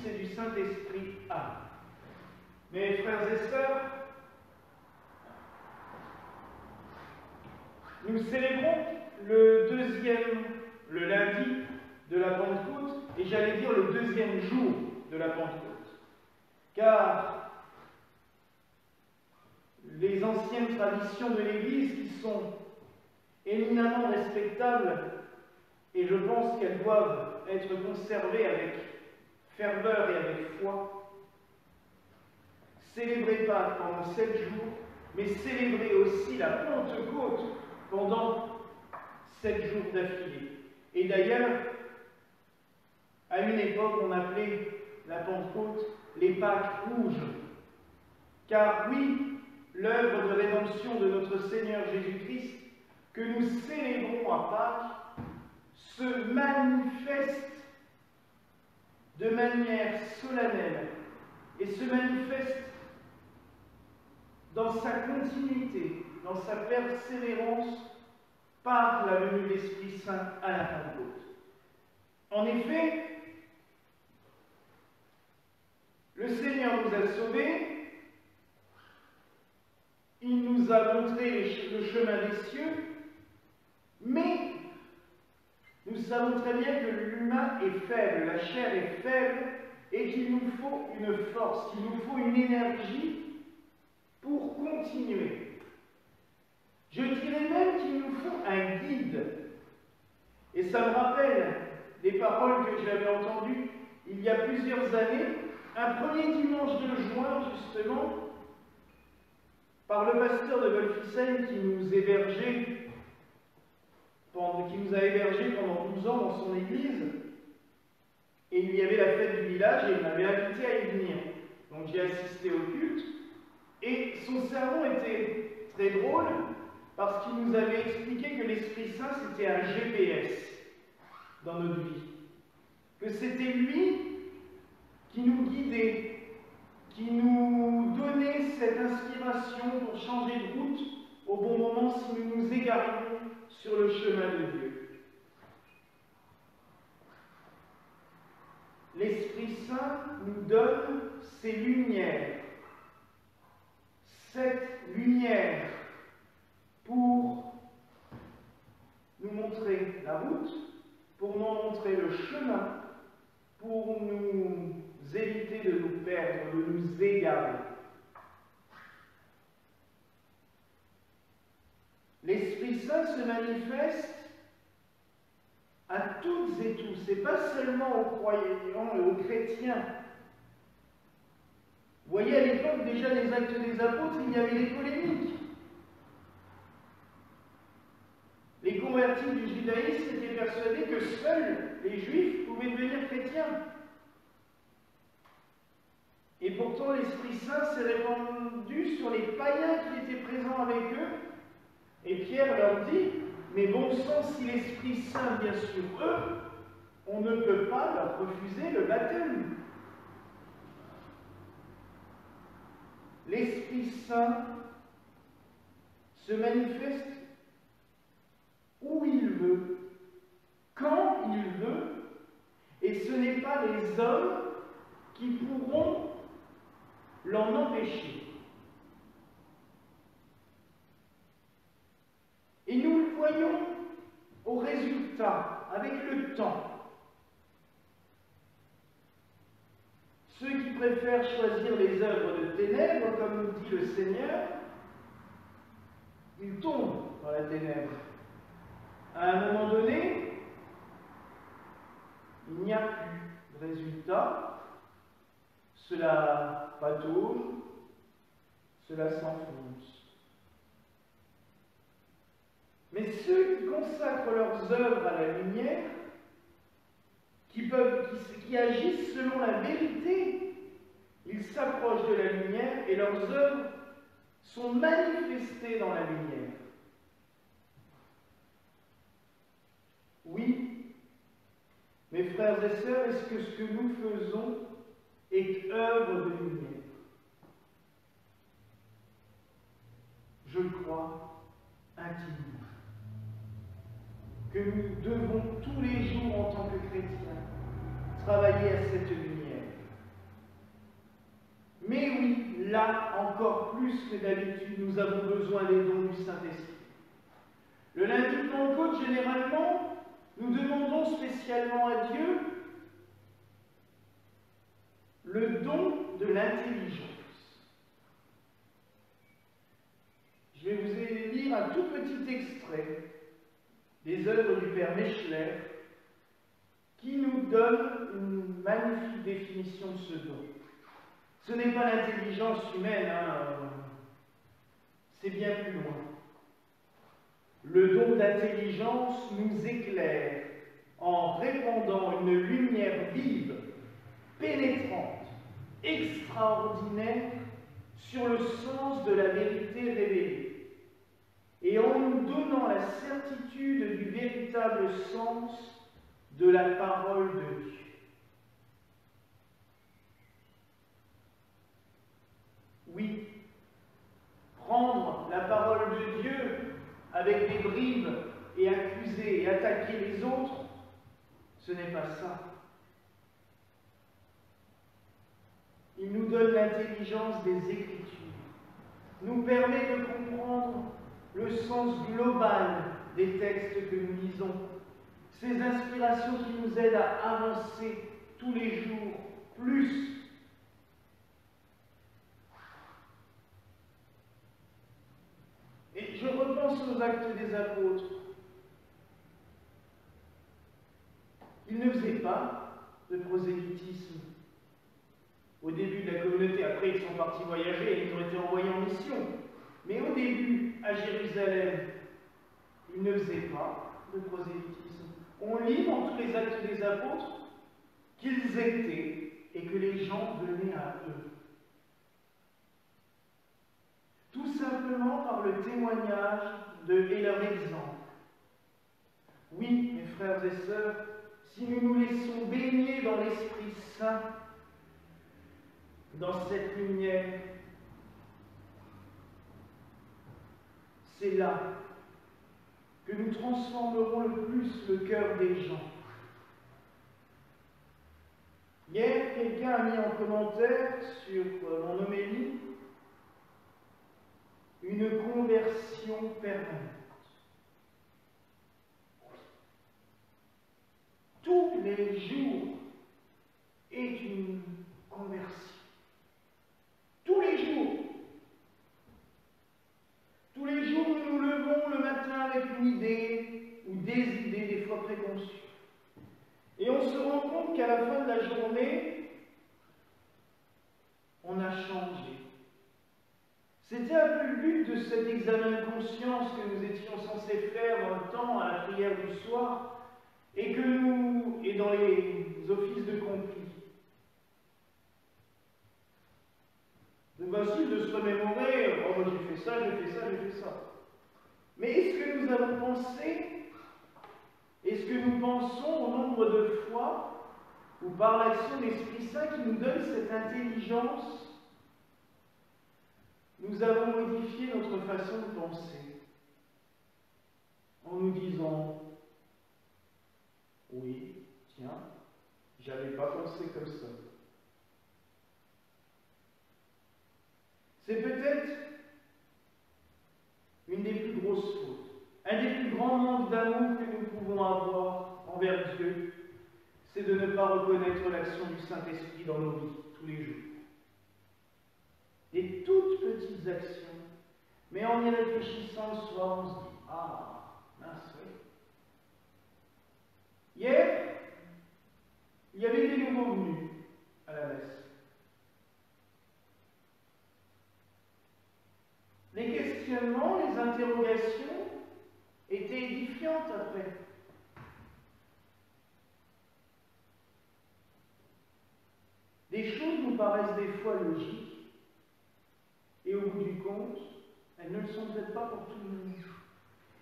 Fils et du Saint-Esprit. Amen. Mes frères et sœurs, nous célébrons le lundi de la Pentecôte, et j'allais dire le deuxième jour de la Pentecôte. Car les anciennes traditions de l'Église, qui sont éminemment respectables, et je pense qu'elles doivent être conservées avec ferveur et avec foi, célébrer Pâques pendant 7 jours, mais célébrer aussi la Pentecôte pendant 7 jours d'affilée. Et d'ailleurs, à une époque, on appelait la Pentecôte les Pâques rouges. Car oui, l'œuvre de rédemption de notre Seigneur Jésus-Christ, que nous célébrons à Pâques, se manifeste de manière solennelle et se manifeste dans sa continuité, dans sa persévérance par la venue de l'Esprit Saint à la Pentecôte. En effet, le Seigneur nous a sauvés, il nous a montré le chemin des cieux, mais nous savons très bien que l'humain est faible, la chair est faible, et qu'il nous faut une force, qu'il nous faut une énergie pour continuer. Je dirais même qu'il nous faut un guide. Et ça me rappelle des paroles que j'avais entendues il y a plusieurs années, un premier dimanche de juin, justement, par le pasteur de Wolfisheim qui nous a hébergés pendant 12 ans dans son église. Et il y avait la fête du village et il m'avait invité à y venir. Donc j'ai assisté au culte. Et son sermon était très drôle parce qu'il nous avait expliqué que l'Esprit Saint c'était un GPS dans notre vie. Que c'était lui qui nous guidait, qui nous donnait cette inspiration pour changer de route au bon moment si nous nous égarions sur le chemin de Dieu. L'Esprit Saint nous donne ses lumières. Cette lumière pour nous montrer la route, pour nous montrer le chemin, pour nous éviter de nous perdre, de nous égarer. L'Esprit Saint se manifeste à toutes et tous, et pas seulement aux croyants et aux chrétiens. Vous voyez, à l'époque déjà des Actes des Apôtres, il y avait des polémiques. Les convertis du judaïsme étaient persuadés que seuls les Juifs pouvaient devenir chrétiens. Et pourtant, l'Esprit Saint s'est répandu sur les païens qui étaient présents avec eux. Et Pierre leur dit, mais bon sang, si l'Esprit Saint vient sur eux, on ne peut pas leur refuser le baptême. L'Esprit Saint se manifeste où il veut, quand il veut, et ce n'est pas les hommes qui pourront l'en empêcher. Et nous le voyons au résultat, avec le temps. Ceux qui préfèrent choisir les œuvres de ténèbres, comme nous dit le Seigneur, ils tombent dans la ténèbre. À un moment donné, il n'y a plus de résultat, cela patauge, cela s'enfonce. Mais ceux qui consacrent leurs œuvres à la lumière, qui agissent selon la vérité, ils s'approchent de la lumière et leurs œuvres sont manifestées dans la lumière. Oui, mes frères et sœurs, est-ce que ce que nous faisons est œuvre de lumière? Je le crois intimement. Que nous devons tous les jours en tant que chrétiens travailler à cette lumière. là, encore plus que d'habitude, nous avons besoin des dons du Saint-Esprit. Le lundi de Pentecôte, généralement, nous demandons spécialement à Dieu le don de l'intelligence. Je vais vous lire un tout petit extrait des œuvres du Père Mechler qui nous donne une magnifique définition de ce don. Ce n'est pas l'intelligence humaine, c'est bien plus loin. Le don d'intelligence nous éclaire en répandant une lumière vive, pénétrante, extraordinaire sur le sens de la vérité révélée, et en nous donnant la certitude du véritable sens de la parole de Dieu. Oui, prendre la parole de Dieu avec des bribes et accuser et attaquer les autres, ce n'est pas ça. Il nous donne l'intelligence des Écritures, nous permet de comprendre le sens global des textes que nous lisons, ces inspirations qui nous aident à avancer tous les jours plus. Et je repense aux Actes des Apôtres. Ils ne faisaient pas de prosélytisme au début de la communauté. Après, ils sont partis voyager et ils ont été envoyés en mission. Mais au début, à Jérusalem, ils ne faisaient pas de prosélytisme. On lit dans tous les Actes des Apôtres qu'ils étaient et que les gens venaient à eux. Tout simplement par le témoignage et leur exemple. Oui, mes frères et sœurs, si nous nous laissons baigner dans l'Esprit Saint, dans cette lumière, c'est là que nous transformerons le plus le cœur des gens. Hier, quelqu'un a mis en commentaire sur mon homélie une conversion permanente. Tous les jours est une conversion. Tous les jours. Tous les jours, nous nous levons le matin avec une idée ou des idées, des fois préconçues. Et on se rend compte qu'à la fin de la journée, on a changé. C'était un peu le but de cet examen de conscience que nous étions censés faire dans le temps, à la prière du soir, et dans les offices de complis. C'est facile de se remémorer, oh, j'ai fait ça, j'ai fait ça, j'ai fait ça. Mais est-ce que nous avons pensé, est-ce que nous pensons au nombre de fois où par l'action de l'Esprit Saint qui nous donne cette intelligence, nous avons modifié notre façon de penser en nous disant oui, tiens, j'avais pas pensé comme ça. C'est peut-être une des plus grosses fautes, un des plus grands manques d'amour que nous pouvons avoir envers Dieu, c'est de ne pas reconnaître l'action du Saint-Esprit dans nos vies tous les jours. Des toutes petites actions, mais en y réfléchissant le soir, on se dit « Ah, mince, oui. » Hier, il y avait des nouveaux venus à la messe. Les questionnements, les interrogations étaient édifiantes après. Des choses nous paraissent des fois logiques, et au bout du compte, elles ne le sont peut-être pas pour tout le monde.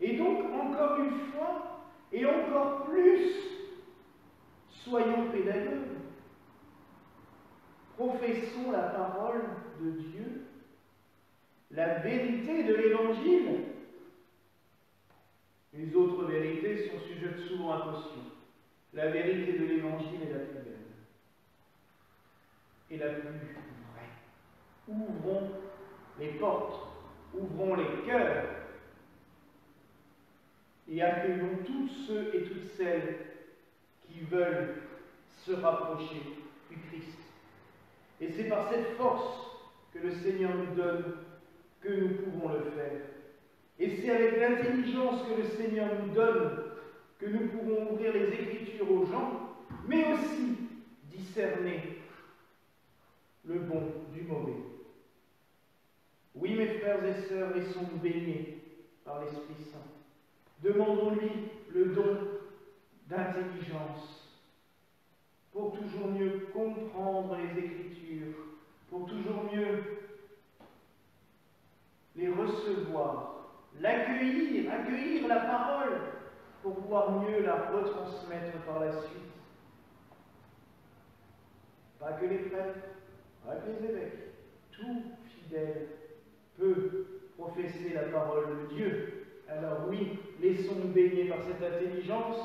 Et donc, encore une fois, et encore plus, soyons pédagogues. Professons la parole de Dieu, la vérité de l'Évangile. Les autres vérités sont sujettes souvent à caution. La vérité de l'Évangile est la plus belle et la plus vraie. ouvrons les portes, ouvrons les cœurs et accueillons tous ceux et toutes celles qui veulent se rapprocher du Christ. Et c'est par cette force que le Seigneur nous donne que nous pouvons le faire. Et c'est avec l'intelligence que le Seigneur nous donne que nous pouvons ouvrir les Écritures aux gens, mais aussi discerner le bon du mauvais. Oui, mes frères et sœurs, laissons-nous baigner par l'Esprit Saint. Demandons-lui le don d'intelligence pour toujours mieux comprendre les Écritures, pour toujours mieux les recevoir, accueillir la parole pour pouvoir mieux la retransmettre par la suite. Pas que les prêtres, pas que les évêques, tout fidèle peut professer la parole de Dieu. Alors oui, laissons-nous baigner par cette intelligence,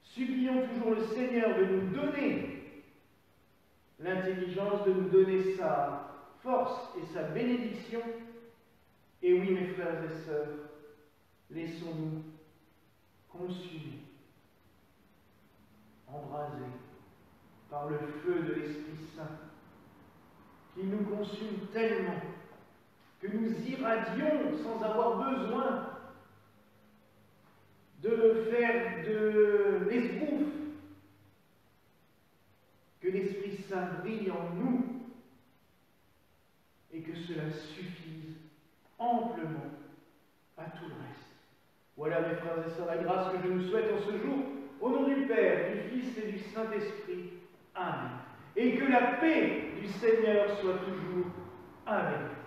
supplions toujours le Seigneur de nous donner l'intelligence, de nous donner sa force et sa bénédiction. Et oui, mes frères et sœurs, laissons-nous consumer, embrasés par le feu de l'Esprit Saint, qui nous consume tellement que nous irradions sans avoir besoin de faire de l'esbrouffe, que l'Esprit Saint brille en nous et que cela suffise amplement à tout le reste. Voilà, mes frères et sœurs, la grâce que je nous souhaite en ce jour, au nom du Père, du Fils et du Saint-Esprit. Amen. Et que la paix du Seigneur soit toujours avec vous.